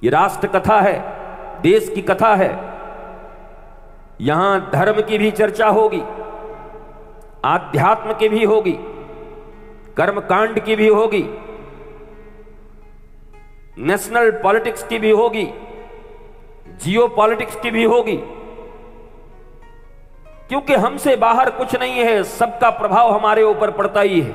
ये राष्ट्र कथा है, देश की कथा है। यहां धर्म की भी चर्चा होगी, आध्यात्म की भी होगी, कर्मकांड की भी होगी, नेशनल पॉलिटिक्स की भी होगी, जियो पॉलिटिक्स की भी होगी। क्योंकि हमसे बाहर कुछ नहीं है, सबका प्रभाव हमारे ऊपर पड़ता ही है।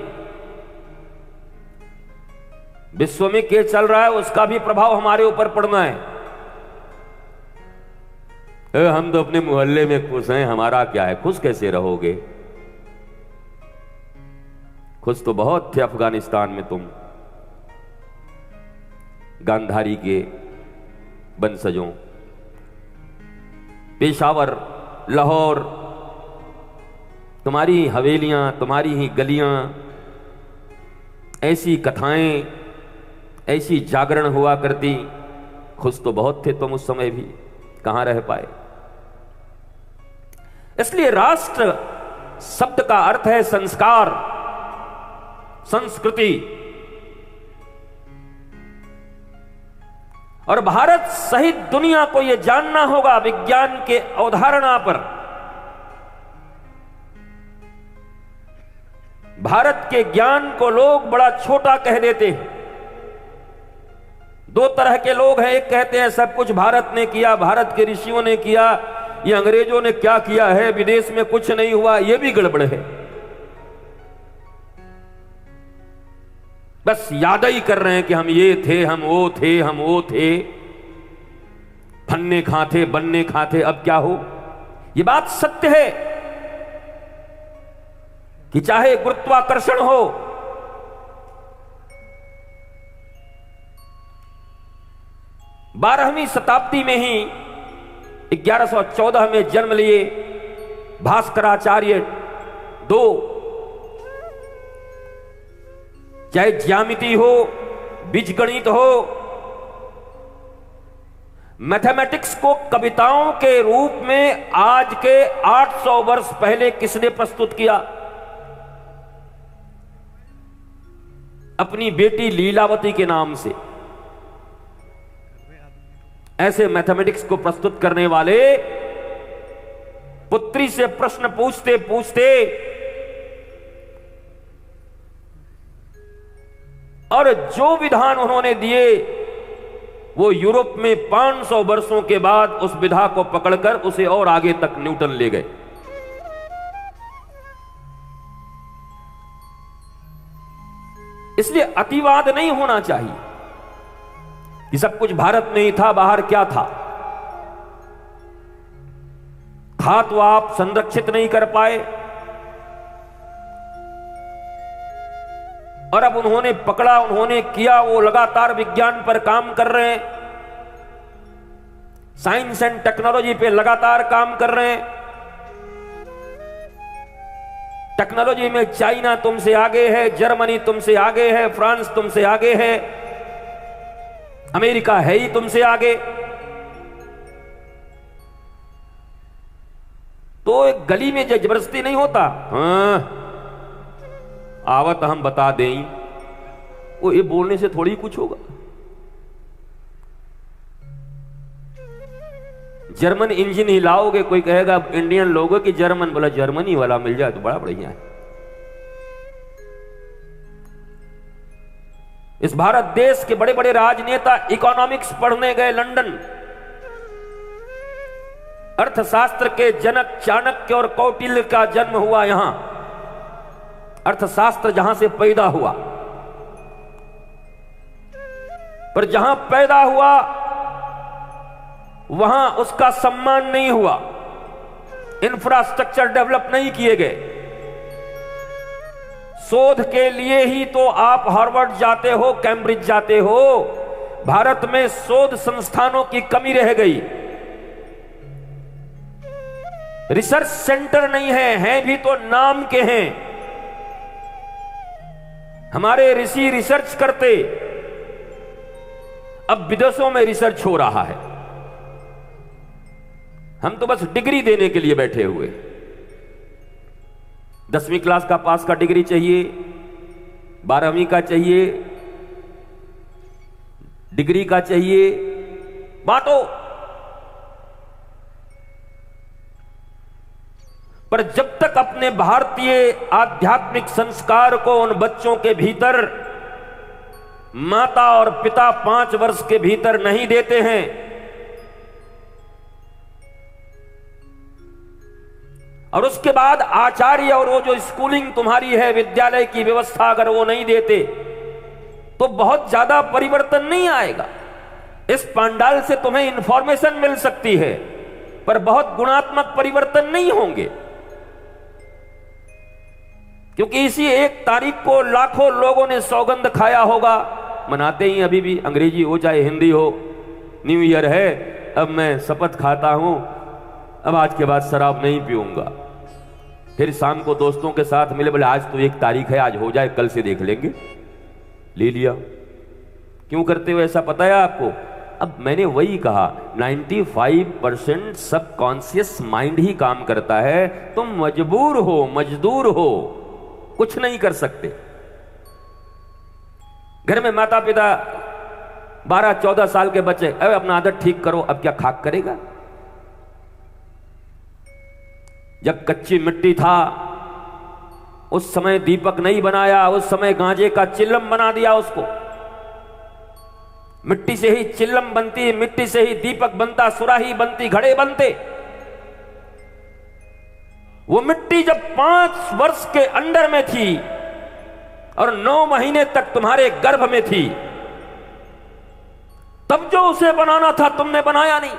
विश्व में क्या चल रहा है उसका भी प्रभाव हमारे ऊपर पड़ना है। हम तो अपने मोहल्ले में खुश हैं, हमारा क्या है? खुश कैसे रहोगे? खुश तो बहुत थे अफगानिस्तान में तुम, गांधारी के वंशजों। पेशावर, लाहौर, तुम्हारी ही हवेलियां, तुम्हारी ही गलियां, ऐसी कथाएं, ऐसी जागरण हुआ करती। खुश तो बहुत थे तुम उस समय भी, कहां रह पाए? इसलिए राष्ट्र शब्द का अर्थ है संस्कार, संस्कृति। और भारत सहित दुनिया को यह जानना होगा विज्ञान के अवधारणा पर। भारत के ज्ञान को लोग बड़ा छोटा कह देते हैं। दो तरह के लोग हैं, एक कहते हैं सब कुछ भारत ने किया, भारत के ऋषियों ने किया, ये अंग्रेजों ने क्या किया है, विदेश में कुछ नहीं हुआ, ये भी गड़बड़ है। बस याद ही कर रहे हैं कि हम ये थे, हम वो थे, हम वो थे, फन्ने खा थे, बनने खा थे, अब क्या हो? ये बात सत्य है कि चाहे गुरुत्वाकर्षण हो, 12वीं शताब्दी में ही 1114 में जन्म लिए भास्कराचार्य दो, चाहे ज्यामिति हो, बीजगणित हो, मैथमेटिक्स को कविताओं के रूप में आज के 800 वर्ष पहले किसने प्रस्तुत किया? अपनी बेटी लीलावती के नाम से। ऐसे मैथमेटिक्स को प्रस्तुत करने वाले पुत्री से प्रश्न पूछते पूछते और जो विधान उन्होंने दिए वो यूरोप में 500 वर्षों के बाद उस विधा को पकड़कर उसे और आगे तक न्यूटन ले गए। इसलिए अतिवाद नहीं होना चाहिए कि सब कुछ भारत में ही था, बाहर क्या था। था तो आप संरक्षित नहीं कर पाए, और अब उन्होंने पकड़ा, उन्होंने किया, वो लगातार विज्ञान पर काम कर रहे हैं, साइंस एंड टेक्नोलॉजी पे लगातार काम कर रहे हैं। टेक्नोलॉजी में चाइना तुमसे आगे है, जर्मनी तुमसे आगे है, फ्रांस तुमसे आगे है, अमेरिका है ही तुमसे आगे। तो एक गली में जबरदस्ती नहीं होता, हाँ आवत हम बता दें, वो ये बोलने से थोड़ी कुछ होगा। जर्मन इंजन ही लाओगे, कोई कहेगा इंडियन लोगों की जर्मन, बोला जर्मनी वाला मिल जाए तो बड़ा बढ़िया है। इस भारत देश के बड़े बड़े राजनेता इकोनॉमिक्स पढ़ने गए लंदन। अर्थशास्त्र के जनक चाणक्य और कौटिल्य का जन्म हुआ यहां। अर्थशास्त्र जहां से पैदा हुआ, पर जहां पैदा हुआ वहां उसका सम्मान नहीं हुआ, इंफ्रास्ट्रक्चर डेवलप नहीं किए गए। शोध के लिए ही तो आप हार्वर्ड जाते हो, कैम्ब्रिज जाते हो। भारत में शोध संस्थानों की कमी रह गई, रिसर्च सेंटर नहीं है, हैं भी तो नाम के हैं। हमारे ऋषि रिसर्च करते, अब विदेशों में रिसर्च हो रहा है, हम तो बस डिग्री देने के लिए बैठे हुए। 10वीं क्लास का पास का डिग्री चाहिए, 12वीं का चाहिए, डिग्री का चाहिए, बांटो। पर जब तक अपने भारतीय आध्यात्मिक संस्कार को उन बच्चों के भीतर माता और पिता 5 वर्ष के भीतर नहीं देते हैं, और उसके बाद आचार्य और वो जो स्कूलिंग तुम्हारी है, विद्यालय की व्यवस्था अगर वो नहीं देते, तो बहुत ज्यादा परिवर्तन नहीं आएगा। इस पंडाल से तुम्हें इंफॉर्मेशन मिल सकती है, पर बहुत गुणात्मक परिवर्तन नहीं होंगे, क्योंकि इसी 1 तारीख को लाखों लोगों ने सौगंध खाया होगा। मनाते ही अभी भी, अंग्रेजी हो चाहे हिंदी हो, न्यू ईयर है, अब मैं शपथ खाता हूं, अब आज के बाद शराब नहीं पीऊंगा। फिर शाम को दोस्तों के साथ मिले, बोले आज तो 1 तारीख है, आज हो जाए, कल से देख लेंगे। ले लिया। क्यों करते हो ऐसा पता है आपको? अब मैंने वही कहा, 95% सबकॉन्शियस माइंड ही काम करता है। तुम मजबूर हो, मजदूर हो, कुछ नहीं कर सकते। घर में माता पिता 12-14 साल के बच्चे, अरे अपना आदत ठीक करो, अब क्या खाक करेगा? जब कच्ची मिट्टी था उस समय दीपक नहीं बनाया, उस समय गांजे का चिल्लम बना दिया उसको। मिट्टी से ही चिल्लम बनती, मिट्टी से ही दीपक बनता, सुराही बनती, घड़े बनते। वो मिट्टी जब 5 वर्ष के अंडर में थी और 9 महीने तक तुम्हारे गर्भ में थी, तब जो उसे बनाना था तुमने बनाया नहीं।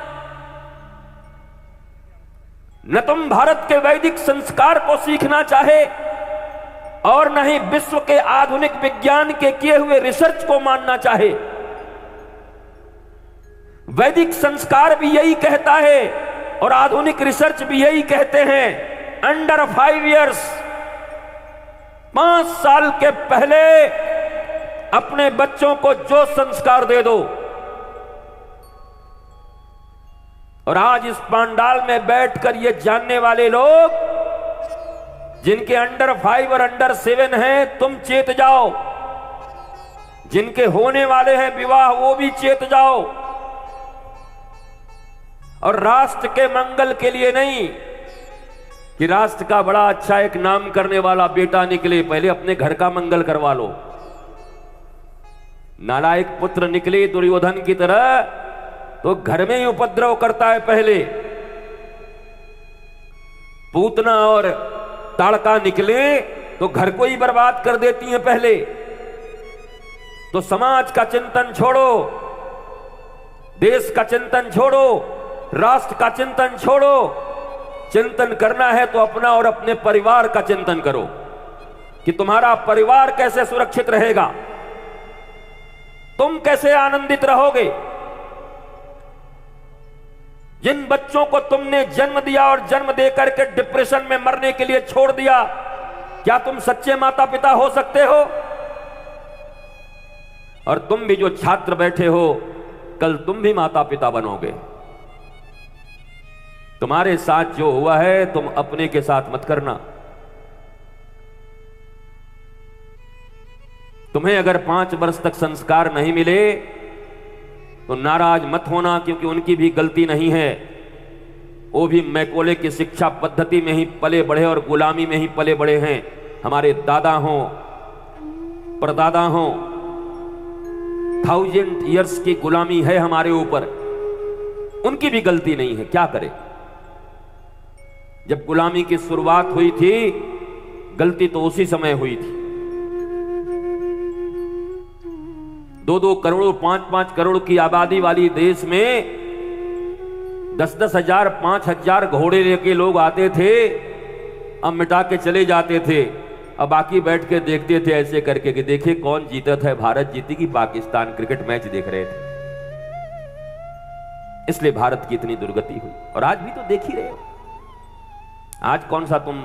न तुम भारत के वैदिक संस्कार को सीखना चाहे और न ही विश्व के आधुनिक विज्ञान के किए हुए रिसर्च को मानना चाहे। वैदिक संस्कार भी यही कहता है और आधुनिक रिसर्च भी यही कहते हैं, अंडर 5 इयर्स, 5 साल के पहले अपने बच्चों को जो संस्कार दे दो। और आज इस पंडाल में बैठकर ये जानने वाले लोग जिनके अंडर 5 और अंडर 7 हैं, तुम चेत जाओ। जिनके होने वाले हैं विवाह, वो भी चेत जाओ। और राष्ट्र के मंगल के लिए नहीं कि राष्ट्र का बड़ा अच्छा एक नाम करने वाला बेटा निकले, पहले अपने घर का मंगल करवा लो। नालायक पुत्र निकले दुर्योधन की तरह तो घर में ही उपद्रव करता है पहले। पूतना और ताड़का निकले तो घर को ही बर्बाद कर देती हैं पहले। तो समाज का चिंतन छोड़ो, देश का चिंतन छोड़ो, राष्ट्र का चिंतन छोड़ो। चिंतन करना है तो अपना और अपने परिवार का चिंतन करो कि तुम्हारा परिवार कैसे सुरक्षित रहेगा, तुम कैसे आनंदित रहोगे। जिन बच्चों को तुमने जन्म दिया और जन्म देकर के डिप्रेशन में मरने के लिए छोड़ दिया, क्या तुम सच्चे माता पिता हो सकते हो? और तुम भी जो छात्र बैठे हो, कल तुम भी माता पिता बनोगे। तुम्हारे साथ जो हुआ है तुम अपने के साथ मत करना। तुम्हें अगर 5 वर्ष तक संस्कार नहीं मिले तो नाराज मत होना, क्योंकि उनकी भी गलती नहीं है। वो भी मैकोले की शिक्षा पद्धति में ही पले बढ़े और गुलामी में ही पले बढ़े हैं। हमारे दादा हों, परदादा हों, 1000 ईयर्स की गुलामी है हमारे ऊपर। उनकी भी गलती नहीं है, क्या करें। जब गुलामी की शुरुआत हुई थी, गलती तो उसी समय हुई थी। 2-2 करोड़ 5-5 करोड़ की आबादी वाली देश में 10-10 हजार 5,000 घोड़े लेके लोग आते थे, अब मिटा के चले जाते थे। अब बाकी बैठ के देखते थे ऐसे करके कि देखे कौन जीता था, भारत जीती कि पाकिस्तान, क्रिकेट मैच देख रहे थे। इसलिए भारत की इतनी दुर्गति हुई। और आज भी तो देख ही रहे हो, आज कौन सा तुम